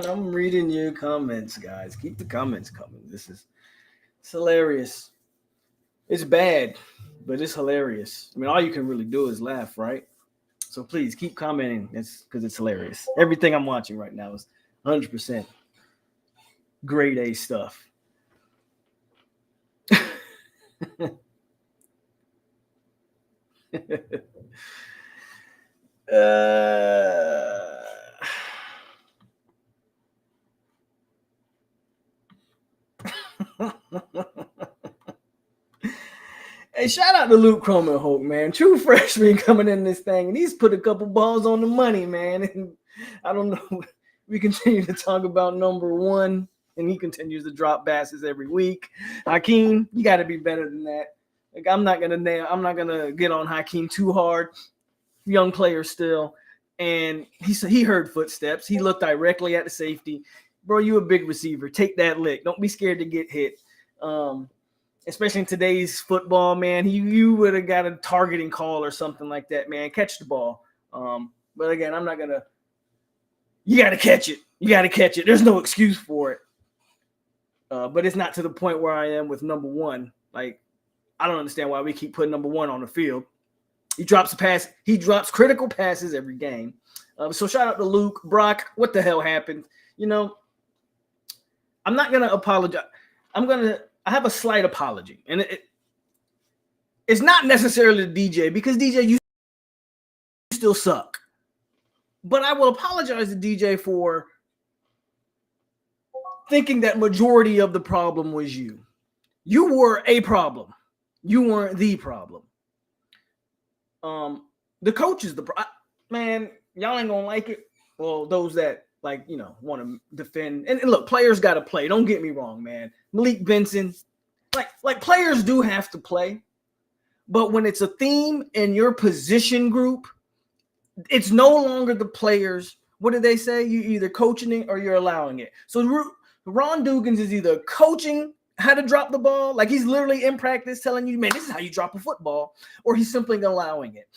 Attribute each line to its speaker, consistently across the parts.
Speaker 1: I'm reading your comments, guys. Keep the comments coming. It's hilarious. It's bad, but it's hilarious. I mean, all you can really do is laugh, right? So please keep commenting. It's because it's hilarious. Everything I'm watching right now is 100% grade A stuff. uh, Hey, shout out to Luke Croman, man. True freshman coming in this thing, and he's put a couple balls on the money, man. And I don't know. We continue to talk about number one, and he continues to drop passes every week. Hakeem, you got to be better than that. Like, I'm not gonna get on Hakeem too hard. Young player still, and he heard footsteps. He looked directly at the safety. Bro, you a big receiver. Take that lick. Don't be scared to get hit. Especially in today's football, man, you would have got a targeting call or something like that, man. Catch the ball. But again, I'm not going to – you got to catch it. You got to catch it. There's no excuse for it. But it's not to the point where I am with number one. Like, I don't understand why we keep putting number one on the field. He drops a pass. He drops critical passes every game. So shout out to Luke. Brock, what the hell happened? You know, I'm not going to apologize. I have a slight apology, and it's not necessarily to DJ because DJ, you still suck. But I will apologize to DJ for thinking that majority of the problem was you. You were a problem. You weren't the problem. The coach is the man. Y'all ain't gonna like it. Well, those that want to defend and look, players got to play. Don't get me wrong, man. Malik Benson, like players do have to play, but when it's a theme in your position group, it's no longer the players. What did they say? You're either coaching it or you're allowing it. So Ron Dugans is either coaching how to drop the ball, like he's literally in practice telling you, man, this is how you drop a football, or he's simply allowing it.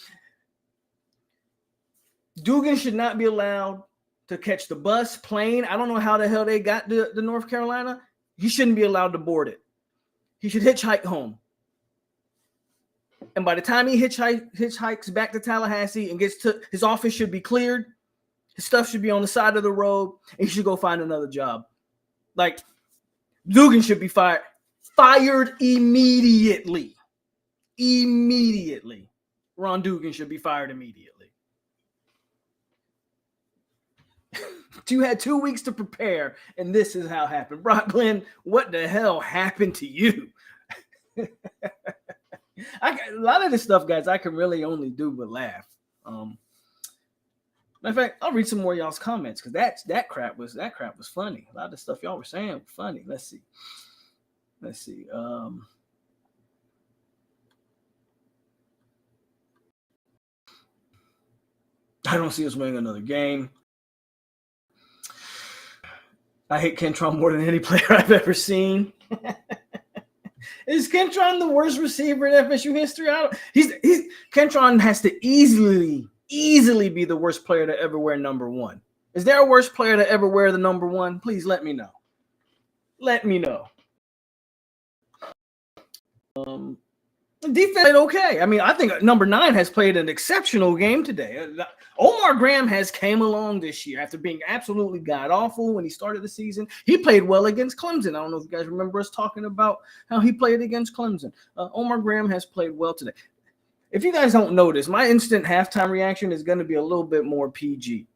Speaker 1: Dugans should not be allowed to catch the bus, plane. I don't know how the hell they got to North Carolina. He shouldn't be allowed to board it. He should hitchhike home. And by the time he hitchhikes back to Tallahassee and gets to his office, should be cleared. His stuff should be on the side of the road, and he should go find another job. Like, Dugan should be fired. Fired immediately. Immediately. Ron Dugan should be fired immediately. You had 2 weeks to prepare, and this is how it happened. Brock Glenn, what the hell happened to you? A lot of this stuff, guys, I can really only do but laugh. Matter of fact, I'll read some more of y'all's comments because that crap was funny. A lot of the stuff y'all were saying was funny. Let's see. I don't see us winning another game. I hate Kentron more than any player I've ever seen. Is Kentron the worst receiver in FSU history? Kentron has to easily be the worst player to ever wear number one. Is there a worse player to ever wear the number one? Please let me know. Let me know. Defense played okay. I mean, I think number 9 has played an exceptional game today. Omar Graham has came along this year after being absolutely god-awful when he started the season. He played well against Clemson. I don't know if you guys remember us talking about how he played against Clemson. Omar Graham has played well today. If you guys don't notice, my instant halftime reaction is going to be a little bit more PG.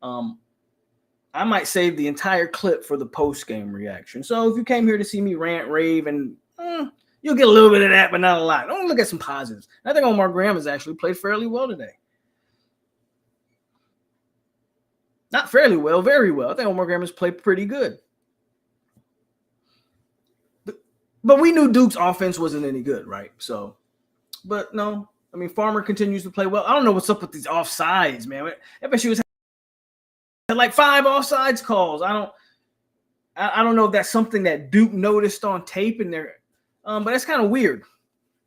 Speaker 1: I might save the entire clip for the post-game reaction. So if you came here to see me rant, rave, and you'll get a little bit of that, but not a lot. Don't look at some positives. I think Omar Graham has actually played fairly well today. Not fairly well, very well. I think Omar Graham has played pretty good. But we knew Duke's offense wasn't any good, right? So, but no. I mean, Farmer continues to play well. I don't know what's up with these offsides, man. FSU has had like 5 offsides calls. I I don't know if that's something that Duke noticed on tape in there, but that's kind of weird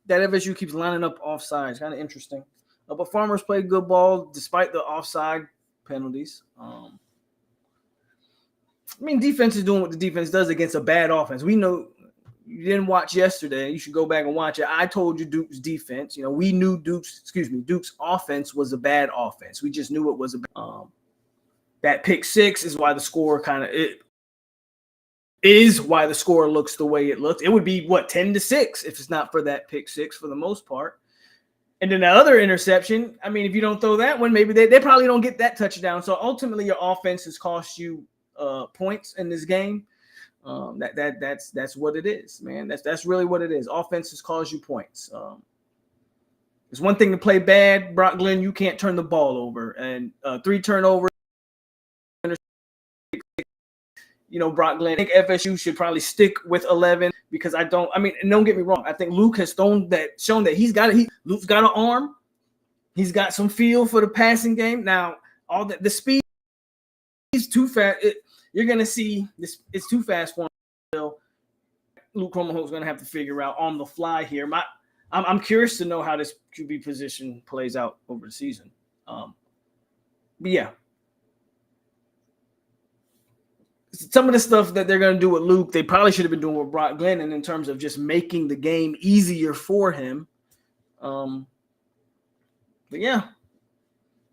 Speaker 1: that FSU keeps lining up offsides. Kind of interesting. But Farmers played good ball despite the offside penalties. I mean, defense is doing what the defense does against a bad offense. We know you didn't watch yesterday. You should go back and watch it. I told you Duke's defense. We knew Duke's offense was a bad offense. We just knew it was that pick six is why the score why the score looks the way it looks. It would be 10-6 if it's not for that pick six for the most part. And then the other interception, I mean, if you don't throw that one, maybe they probably don't get that touchdown. So ultimately, your offense has cost you points in this game. That's what it is, man. That's really what it is. Offenses cause you points. It's one thing to play bad, Brock Glenn. You can't turn the ball over, and 3 turnovers. Brock Glenn. I think FSU should probably stick with 11 because don't get me wrong. I think Luke has shown that Luke's got an arm. He's got some feel for the passing game. Now, all the speed is too fast. You're going to see this. It's too fast for him. Luke Cromaho's going to have to figure out on the fly here. I'm curious to know how this QB position plays out over the season. But yeah. Some of the stuff that they're going to do with Luke, they probably should have been doing with Brock Glennon in terms of just making the game easier for him. But yeah,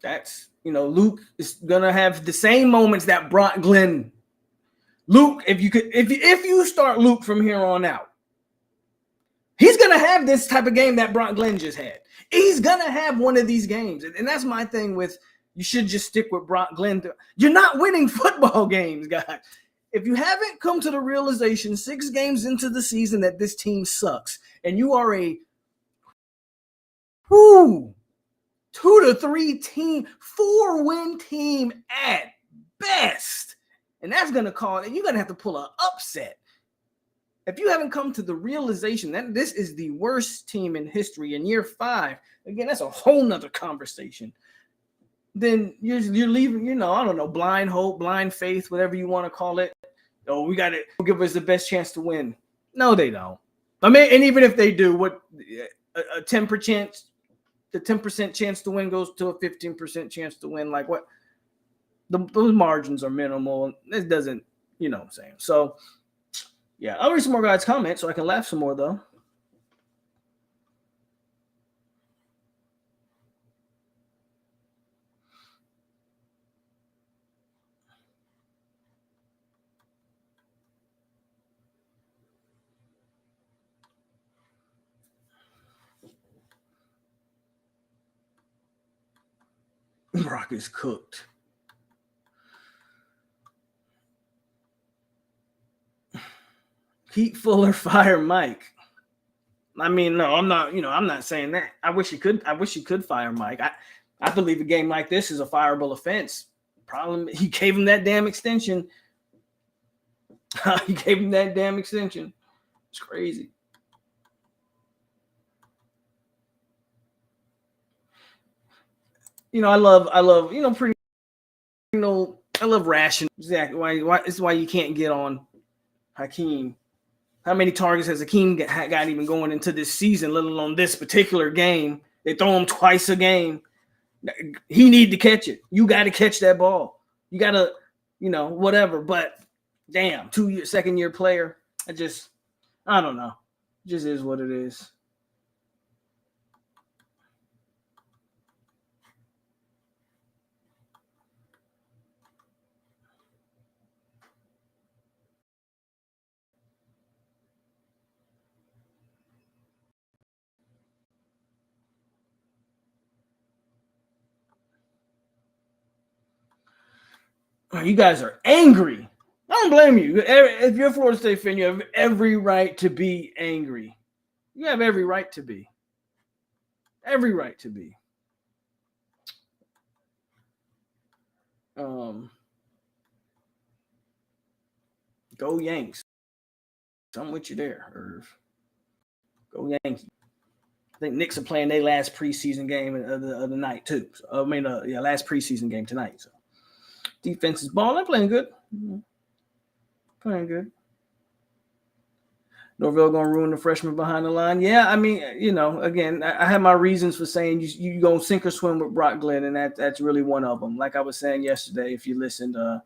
Speaker 1: that's, Luke is going to have the same moments that Brock Glenn. Luke, if you start Luke from here on out, he's going to have this type of game that Brock Glenn just had. He's going to have one of these games. And that's my thing with, you should just stick with Brock Glenn. You're not winning football games, guys. If you haven't come to the realization 6 games into the season that this team sucks, and you are a 2 to 3 team, 4-win team at best, and that's going to cause you're going to have to pull an upset. If you haven't come to the realization that this is the worst team in history in year 5, again, that's a whole nother conversation. Then you're leaving, I don't know, blind hope, blind faith, whatever you want to call it. Oh, we got to give us the best chance to win. No, they don't. I mean, and even if they do, what a 10%, the 10% chance to win goes to a 15% chance to win. Like what? Those margins are minimal. It doesn't, what I'm saying. So, yeah, I'll read some more guys' comments so I can laugh some more though. Brock is cooked. Keep Fuller, fire Mike. I mean, no, I'm not. I'm not saying that. I wish he could fire Mike. I believe a game like this is a fireable offense. Problem, he gave him that damn extension. It's crazy. I love, I love ration. Exactly. Why? This is why you can't get on Hakeem. How many targets has Hakeem got even going into this season, let alone this particular game? They throw him twice a game. He need to catch it. You got to catch that ball. You got to, whatever. But damn, 2-year player. I don't know. It just is what it is. You guys are angry. I don't blame you. If you're a Florida State fan, you have every right to be angry. You have every right to be. Every right to be. Go Yanks. I'm with you there, Irv. Go Yankees. I think Knicks are playing their last preseason game of the night too. So, last preseason game tonight. So defense is balling. They're playing good. Playing good. Norvell gonna ruin the freshman behind the line. Yeah, I mean, again, I have my reasons for saying you gonna sink or swim with Brock Glenn, and that's really one of them. Like I was saying yesterday, if you listened, I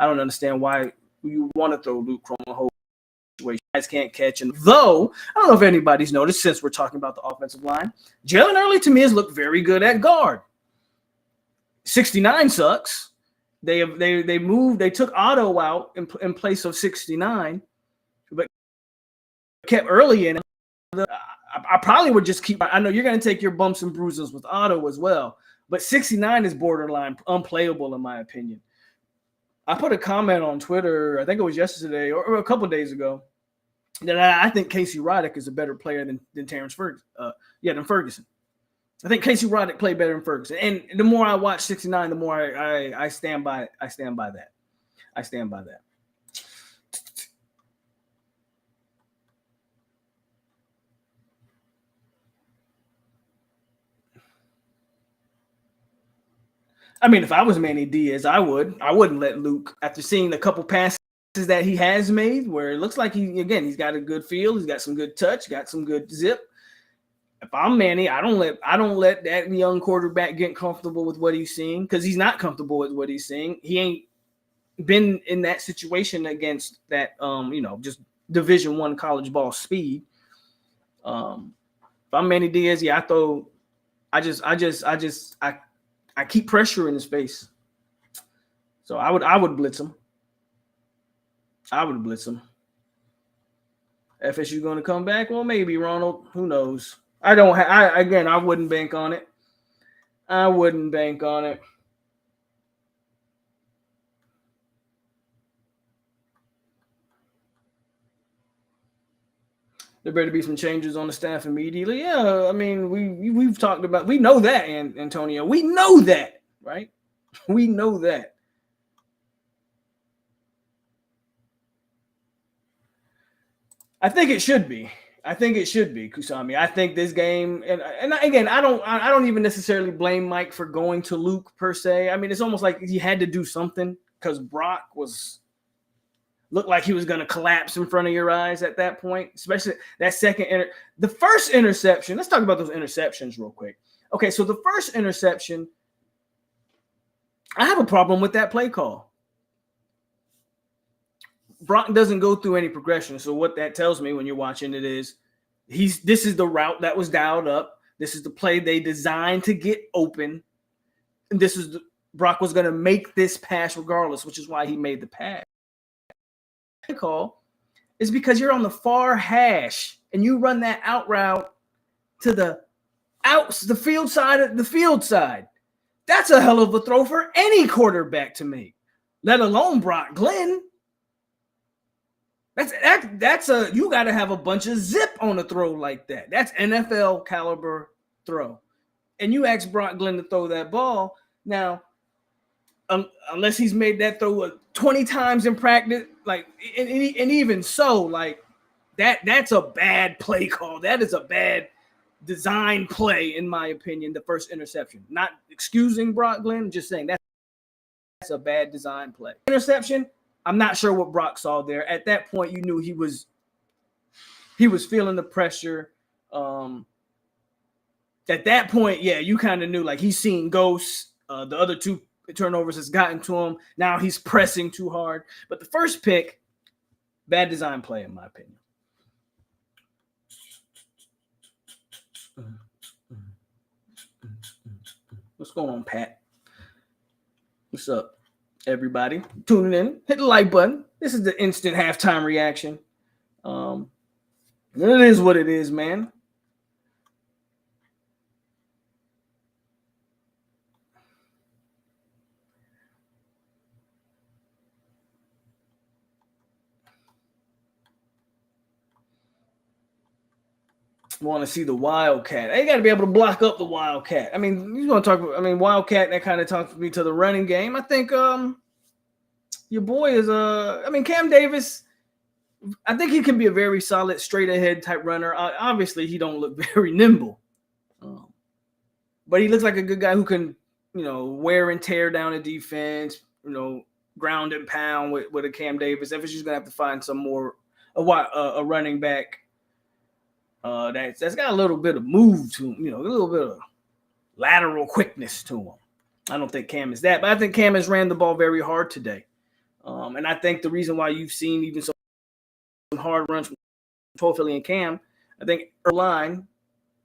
Speaker 1: don't understand why you want to throw Luke Kromer situation. Guys can't catch, and though I don't know if anybody's noticed since we're talking about the offensive line, Jalen Early to me has looked very good at guard. 69 sucks. They took Otto out in place of 69. But kept Early in. I probably would just keep. I know you're going to take your bumps and bruises with Otto as well, but 69 is borderline unplayable in my opinion. I put a comment on Twitter, I think it was yesterday or a couple of days ago, that I think Casey Roddick is a better player than Terrence Ferguson. Than Ferguson. I think Casey Roddick played better than Ferguson. And the more I watch 69, the more I stand by it. I stand by that. I stand by that. I mean, if I was Manny Diaz, I wouldn't let Luke, after seeing a couple passes that he has made, where it looks like he's got a good feel, he's got some good touch, got some good zip. If I'm Manny, I don't let that young quarterback get comfortable with what he's seeing, because he's not comfortable with what he's seeing. He ain't been in that situation against that just Division I college ball speed. If I'm Manny Diaz, I keep pressure in his face. So I would blitz him. FSU going to come back? Well, maybe, Ronald. Who knows? I wouldn't bank on it. There better be some changes on the staff immediately. Yeah, I mean, we've talked about, we know that, Antonio. We know that, right? We know that. I think it should be. Kusami. I think this game, and again, I don't even necessarily blame Mike for going to Luke per se. I mean, it's almost like he had to do something, because Brock looked like he was going to collapse in front of your eyes at that point, especially that the first interception. Let's talk about those interceptions real quick. Okay, so the first interception, I have a problem with that play call. Brock doesn't go through any progression. So what that tells me when you're watching it is this is the route that was dialed up. This is the play they designed to get open. And Brock was going to make this pass regardless, which is why he made the pass. The call is because you're on the far hash and you run that out route to the field side. That's a hell of a throw for any quarterback to make, let alone Brock Glenn. You got to have a bunch of zip on a throw like that. That's NFL caliber throw. And you ask Brock Glenn to throw that ball. Now, unless he's made that throw 20 times in practice, like, and even so, like, that's a bad play call. That is a bad design play, in my opinion, the first interception. Not excusing Brock Glenn, just saying that's a bad design play. Interception, I'm not sure what Brock saw there. At that point, you knew he was feeling the pressure. At that point, yeah, you kind of knew, like, he's seen ghosts. The other two turnovers has gotten to him. Now he's pressing too hard. But the first pick, bad design play, in my opinion. What's going on, Pat? What's up? Everybody tuning in, hit the like button. This is the instant halftime reaction. It is what it is, man. Want to see the Wildcat. They got to be able to block up the Wildcat. I mean, you want to talk about, Wildcat, that kind of talks me to the running game. I think your boy is Cam Davis, I think he can be a very solid straight ahead type runner. Obviously, he don't look very nimble. But he looks like a good guy who can, wear and tear down a defense, ground and pound with a Cam Davis. FSU's gonna have to find some more a running back that's got a little bit of move to him, a little bit of lateral quickness to him. I don't think Cam is that, but I think Cam has ran the ball very hard today. And I think the reason why you've seen even some hard runs from Toffoli and Cam, I think early line,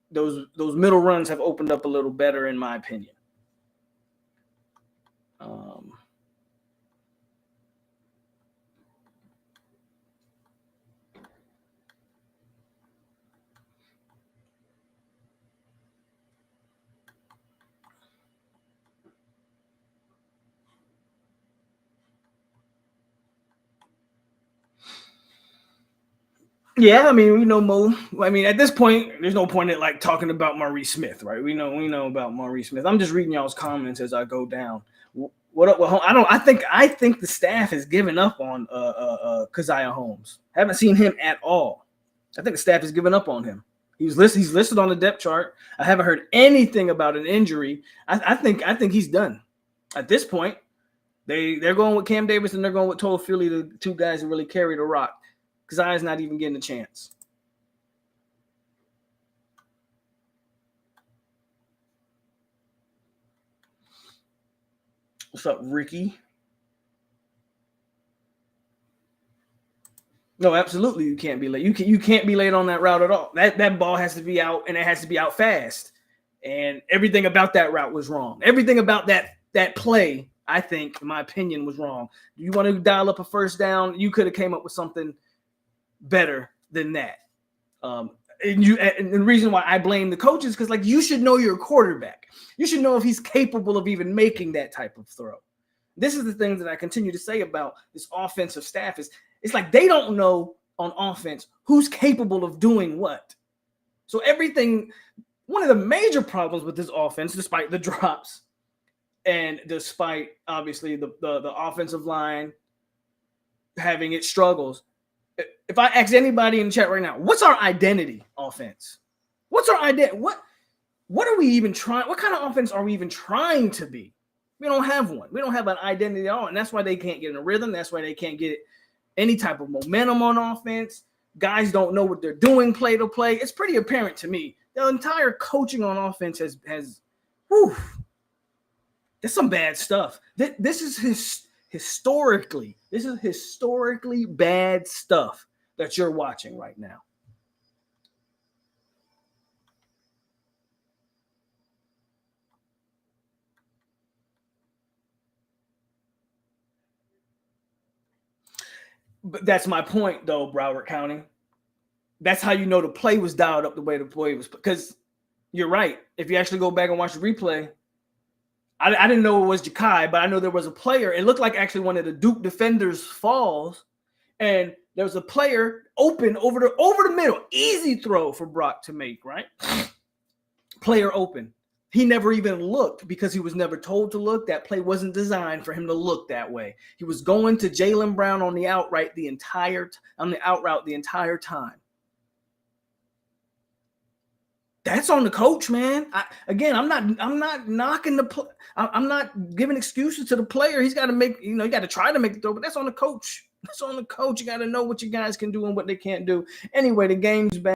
Speaker 1: those middle runs have opened up a little better, in my opinion. Yeah, I mean, we know Mo. I mean, at this point, there's no point in like talking about Maurice Smith, right? We know about Maurice Smith. I'm just reading y'all's comments as I go down. What up with Holmes? I think the staff has given up on Keziah Holmes. Haven't seen him at all. I think the staff has given up on him. He's listed on the depth chart. I haven't heard anything about an injury. I think he's done. At this point, they're going with Cam Davis and they're going with Toffoli, the two guys who really carry the rock. Keziah's not even getting a chance. What's up, Ricky? No, absolutely, you can't be late. You can't be late on that route at all. That ball has to be out, and it has to be out fast. And everything about that route was wrong. Everything about that play, I think, in my opinion, was wrong. You want to dial up a first down, you could have came up with something better than that. And the reason why I blame the coaches, because like you should know your quarterback. You should know if he's capable of even making that type of throw. This is the thing that I continue to say about this offensive staff is it's like they don't know on offense who's capable of doing what. So everything, one of the major problems with this offense, despite the drops and despite obviously the offensive line having its struggles, if I ask anybody in the chat right now, what's our identity offense? What's our identity? What are we even trying? What kind of offense are we even trying to be? We don't have one. We don't have an identity at all. And that's why they can't get in a rhythm. That's why they can't get any type of momentum on offense. Guys don't know what they're doing play to play. It's pretty apparent to me. The entire coaching on offense has there's some bad stuff. This is historically bad stuff that you're watching right now. But that's my point, though, Broward County. That's how you know the play was dialed up the way the play was. Because you're right. If you actually go back and watch the replay, I didn't know it was Ja'Kai, but I know there was a player. It looked like actually one of the Duke defenders falls, and there was a player open over the middle. Easy throw for Brock to make, right? Player open. He never even looked because he was never told to look. That play wasn't designed for him to look that way. He was going to Jaylen Brown on the outright the entire time. That's on the coach, man. I'm not knocking I'm not giving excuses to the player. He's got to make, you got to try to make the throw, but that's on the coach. That's on the coach. You got to know what you guys can do and what they can't do. Anyway, the game's back.